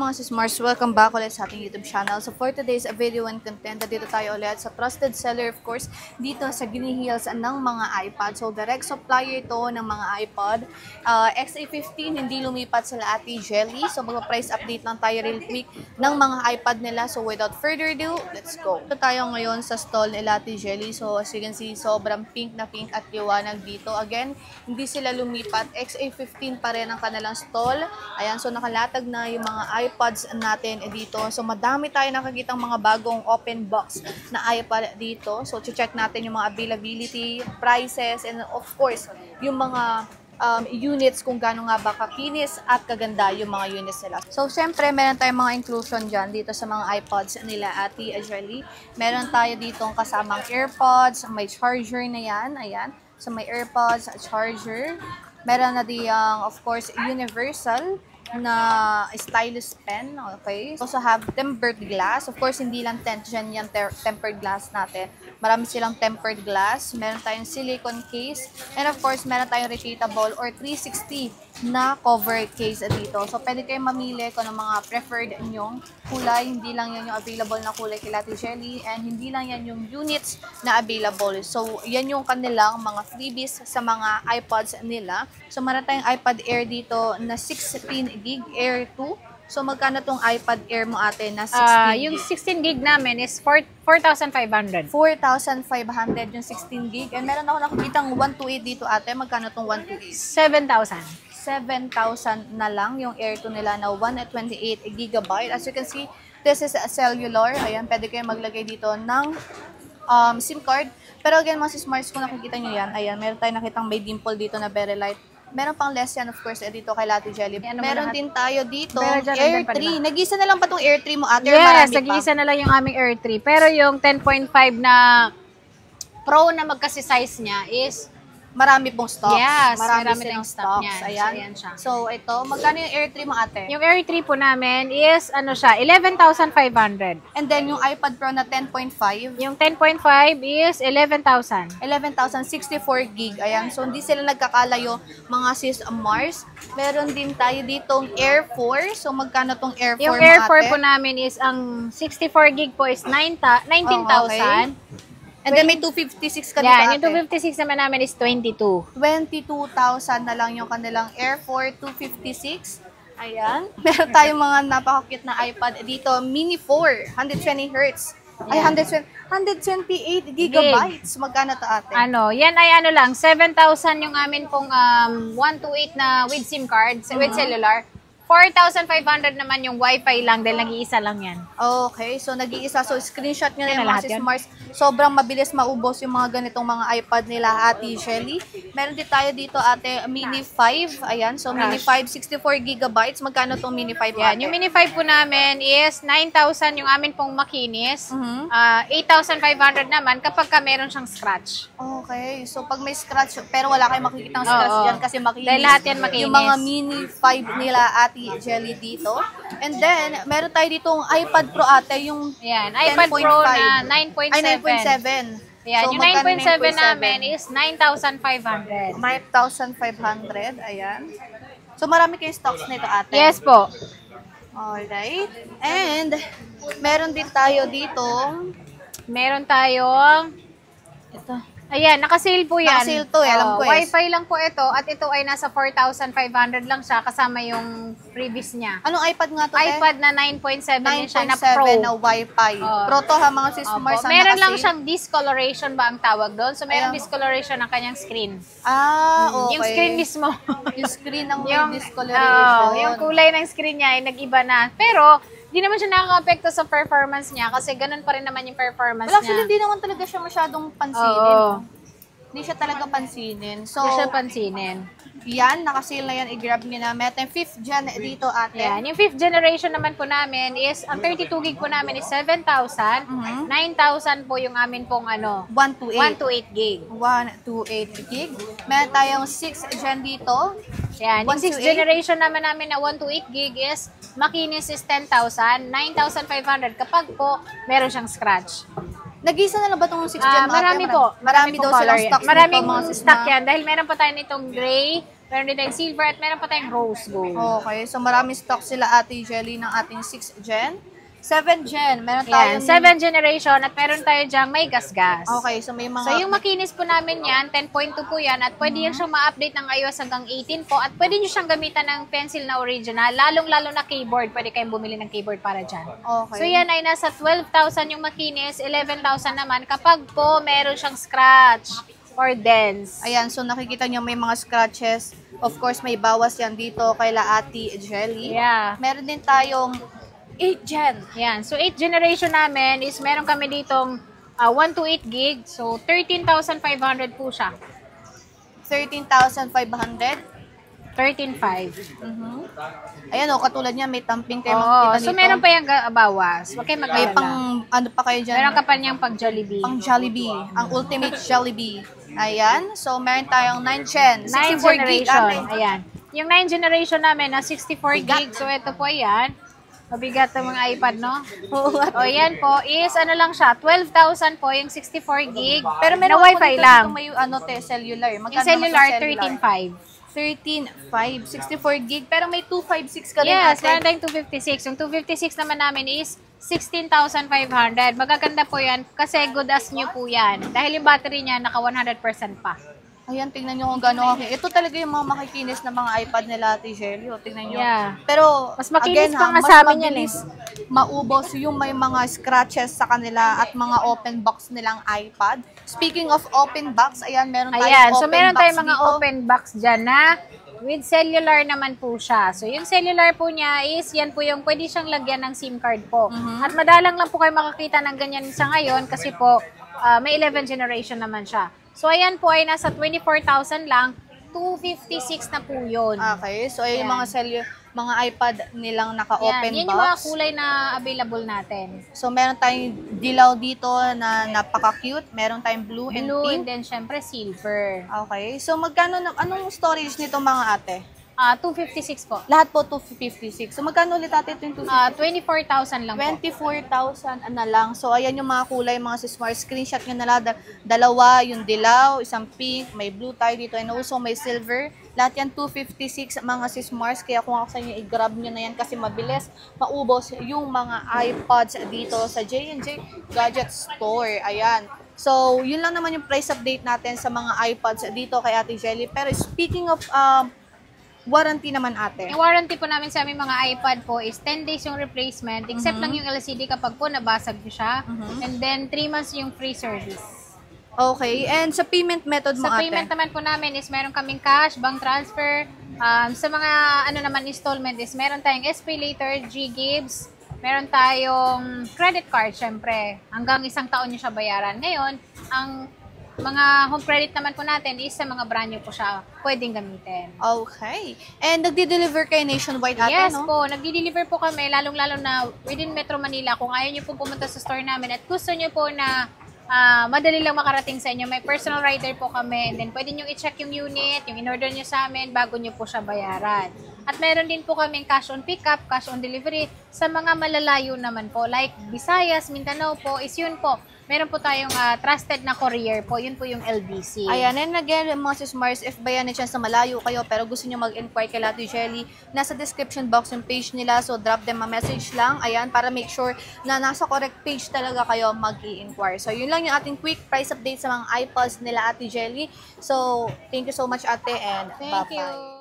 mga sis Mars, welcome back ulit sa ating YouTube channel. So for today's video and content, dito tayo ulit sa trusted seller, of course, dito sa Guinea Hills ng mga iPad. So direct supplier ito ng mga iPad. XA15, hindi lumipat sila Ate Jelly. So magpa-price update lang tayo real quick ng mga iPad nila. So without further ado, let's go. Ito tayo ngayon sa stall nila Ate Jelly. So as you can see, sobrang pink na pink at liwanag dito. Again, hindi sila lumipat. XA15 pa rin ang kanilang stall. Ayan, so nakalatag na yung mga iPads natin dito. So madami tayo nakakitang mga bagong open box na iPad dito. So check natin yung mga availability, prices, and of course, yung mga units kung gaano nga ba kakinis at kaganda yung mga units nila. So syempre, meron tayong mga inclusion dyan dito sa mga iPods nila Ate Jelly. Meron tayo dito kasamang AirPods, may charger na yan. Ayan. So may AirPods, charger. Meron na diyang, of course, universal na stylus pen, okay? Also have tempered glass. Of course, hindi lang tent dyan yung tempered glass natin. Marami silang tempered glass. Meron tayong silicone case. And of course, meron tayong retractable or 360 na cover case dito. So, pwede kayong mamili kung ano mga preferred nyong kulay. Hindi lang yan yung available na kulay kay Ate Jelly. And hindi lang yan yung units na available. So, yan yung kanilang mga freebies sa mga iPods nila. So, meron tayong iPad Air dito na 16 gig Air 2. So, magkano tong iPad Air mo ate na 16 gig? Yung 16 gig namin is 4,500. 4,500 yung 16 gig. And meron ako nakikitang 128 dito ate. Magkano tong 128? 7,000. 7,000 na lang yung Air 2 nila na 128 gigabyte. As you can see, this is a cellular. Ayan, pwede kayo maglagay dito ng SIM card. Pero again, mga sis Mars, kung nakikita nyo yan, ayan, meron tayong nakitang may dimple dito na very light. Meron pang less yan, of course, dito kay Ate Jelly. Meron din tayo dito, Air 3. Nag-isa na lang pa tong Air 3 mo, ate? Yes, nag-isa na lang yung aming Air 3. Pero yung 10.5 na Pro na magkasi size niya is marami pong stocks. Yes, marami silang stocks. niyan. Ayan. So, ayan siya. So, ito, magkano yung Air 3 mo, ate? Yung Air 3 po namin is, ano siya, 11,500. And then, yung iPad Pro na 10.5? Yung 10.5 is 11,000. 11,064 gig. Ayan. So, hindi sila nagkakalayo, mga sis Mars. Meron din tayo ditong Air 4. So, magkano tong Air 4 Yung mo, Air 4 ate? po namin is, ang 64 gig po is 19,000. Okay. And then may 256 ka dito, Yan, ate. yung 256 naman namin is 22. 22,000 na lang yung kanilang Air 4 256. Ayan. Meron tayong mga napaka-cute na iPad dito. Mini 4, 120 Hz. Ay, 128 gigabytes. Magkano to, ate? Ano, yan ay ano lang, 7,000 yung amin pong 128 na with SIM card, with cellular. 4,500 naman yung Wi-Fi lang dahil nag-iisa lang yan. Okay, so nag-iisa. So, screenshot nyo na yung mga lahat sis yan? Mars. Sobrang mabilis maubos yung mga ganitong mga iPad nila, Ate Jelly. Meron din tayo dito, ate, Mini 5. Ayan, so Mini 5, 64 gigabytes. Magkano tong Mini 5, Yan, ate? yung Mini 5 po namin is 9,000 yung amin pong makinis. 8,500 naman kapag ka meron siyang scratch. Okay, so pag may scratch, pero wala kayong makikitang scratch Oo. dyan kasi makinis. Dahil lahat yan makinis. Yung mga Mini 5 nila, Ate Jelly dito. And then, meron tayo ditong iPad Pro, ate, yung Yan, iPad Pro na 9.7. Ay, 9.7. Yan, So, yung magkano 9.7 namin is 9,500. 9,500, ayan. So, marami kayong stocks nito, ate. Yes po. Alright. And, meron din tayo dito. Meron tayong ito. Ayan, naka-sale po yan. Naka-sale to, alam ko eh. Wi-Fi lang po ito at ito ay nasa 4,500 lang siya kasama yung previous niya. Anong iPad nga to, te? iPad na 9.7 din siya na Pro. 9.7 na Wi-Fi. Pro to ha, mga sis Mars. Meron lang siyang discoloration ba ang tawag doon? So, meron discoloration ang kanyang screen. Okay. Yung screen mismo. Yung screen ng yung discoloration. yung kulay ng screen niya ay nag-iba na. Pero, di naman siya nakaka-apekto sa performance niya kasi ganun pa rin naman yung performance Well, niya. actually, hindi naman talaga siya masyadong pansinin. Hindi siya talaga pansinin. So, Hindi siya pansinin. yan, naka-sale na yan. I-grab nyo na. Meron tayong 5th gen dito, ate. Yan. Yung 5th generation naman po namin is, ang 32 gig po namin is 7,000. 9,000 po yung amin pong 128. 128 gig. 128 gig. Meron tayong 6th gen dito. Yan. Yung 6th 128. generation naman na 128 gig is, makinis is 10,000. 9,500 kapag po meron siyang scratch. Nag-isa na lang ba itong 6 Gen? Marami po. Marami pong daw color silang yan. stocks Maraming nito, mga sis stock na. yan. Dahil meron pa tayo nitong gray, meron din tayong silver, at meron pa tayong rose gold. Okay, so marami stock sila Ate Jelly ng ating 6 Gen. 7 Gen, meron Yan, tayong... 7th generation, at meron tayo dyang may gas-gas. Okay, so may mga... So, yung makinis po namin yan, 10.2 po yan, at pwede yan siyang ma-update ng iOS hanggang 18 po, at pwede nyo siyang gamitan ng pencil na original, lalong-lalo na keyboard, pwede kayong bumili ng keyboard para dyan. Okay. So, yan ay nasa 12,000 yung makinis, 11,000 naman kapag po meron siyang scratch or dents. Ayan, so nakikita nyo may mga scratches. Of course, may bawas yan dito kay Ate Jelly. Yeah. Meron din tayong 8 Gen. Yan. So, 8th generation namin is meron kami ditong 1 to 8 gig. So, 13,500 po siya. 13,500. 13,500. Ayan o, katulad niya, may tamping kayo Oo. makikita So, dito. meron pa yung bawas. Huwag kayo May mag-alala. pang, ano pa kayo dyan? Meron ka pa niyang pag Jollibee. Pang Jollibee. Ang ultimate Jollibee. Ayan. So, meron tayong 9 Gen. 9 64 gig. generation. Ate. Ayan. Yung 9 generation namin na 64 gig. So, ito po yan. Mabigat ang mga iPad, no? O, yan po is, ano lang siya, 12,000 po yung 64 gig. Pero na meron Wi-Fi lang. May ano te, cellular. Yung Magkano cellular, naman sa 13,500. 13,500. 64 gig. Pero may 256 ka din Yes, ate. meron tayong 256. Yung 256 naman namin is 16,500. Magaganda po yan kasi good as new po yan. Dahil yung battery niya naka 100% pa. Ayan, tingnan nyo kung gano'n. Ito talaga yung mga makikinis na mga iPad nila, Ate Jelly. O, tingnan nyo. Yeah. Pero, Mas makinis again, pa nga mas sa amin yan mabilis maubos yung may mga scratches sa kanila at mga open box nilang iPad. Speaking of open box, ayan, meron tayong Ayan, open so meron box tayong mga dito. open box dyan na with cellular naman po siya. So yung cellular po niya is, yan po yung pwede siyang lagyan ng SIM card po. At madalang lang po kayo makakita ng ganyan sa ngayon kasi po may 11th generation naman siya. So ayan po ay nasa 24,000 lang, 256 na po yun. Okay, so ayun yung Ayan. mga iPad nilang naka-open Yan, box. yan yung mga kulay na available natin. So meron tayong dilaw dito na napaka-cute. Meron tayong blue and Blue pink. and then syempre silver. Okay, so magkano anong storage nito mga ate? 256 po. Lahat po 256. So magkano ulit ate ito yung 256? 24,000 lang po. 24,000 na lang. So, ayan yung mga kulay, mga smart screenshot nyo na lang. Dalawa, yung dilaw, isang pink, may blue tayo dito, and also may silver. Lahat yan 256 mga sismars. Kaya kung ako sa inyo, i-grab nyo na yan kasi mabilis maubos yung mga iPods dito sa J&J Gadget Store. Ayan. So, yun lang naman yung price update natin sa mga iPods dito kay Ate Jelly. Pero speaking of warranty naman ate. Yung warranty po namin sa aming mga iPad po is 10 days yung replacement, except lang yung LCD kapag po nabasag nyo siya. And then 3 months yung free service. Okay, and sa payment method mo Sa ate? payment naman po namin is meron kaming cash, bank transfer. Sa mga ano naman installment is meron tayong SPay Later, G-Gives, meron tayong credit card syempre. Hanggang 1 taon nyo siya bayaran. Ngayon, ang mga home credit naman po natin is sa mga brand new po siya pwedeng gamitin. Okay. And nagdi-deliver kayo nationwide ate, Yes no? po, nagdi-deliver po kami lalong-lalo na within Metro Manila. Kung ayaw nyo po pumunta sa store namin at gusto nyo po na madali lang makarating sa inyo, may personal rider po kami. And then pwede nyo i-check yung unit, yung in-order nyo sa amin bago nyo po siya bayaran. At meron din po kaming cash on pickup, cash on delivery sa mga malalayo naman po. Like Visayas, Mindanao po, is yun po. Meron po tayong trusted na courier po. Yun po yung LBC. Ayan, and again, mga sismars, if bayanin siya sa malayo kayo, pero gusto nyo mag-inquire kay Ate Jelly, nasa description box yung page nila, so drop them a message lang, ayan, para make sure na nasa correct page talaga kayo mag-i-inquire. So, yun lang yung ating quick price update sa mga iPods nila Ate Jelly. So, thank you so much ate, and Thank bye-bye. you.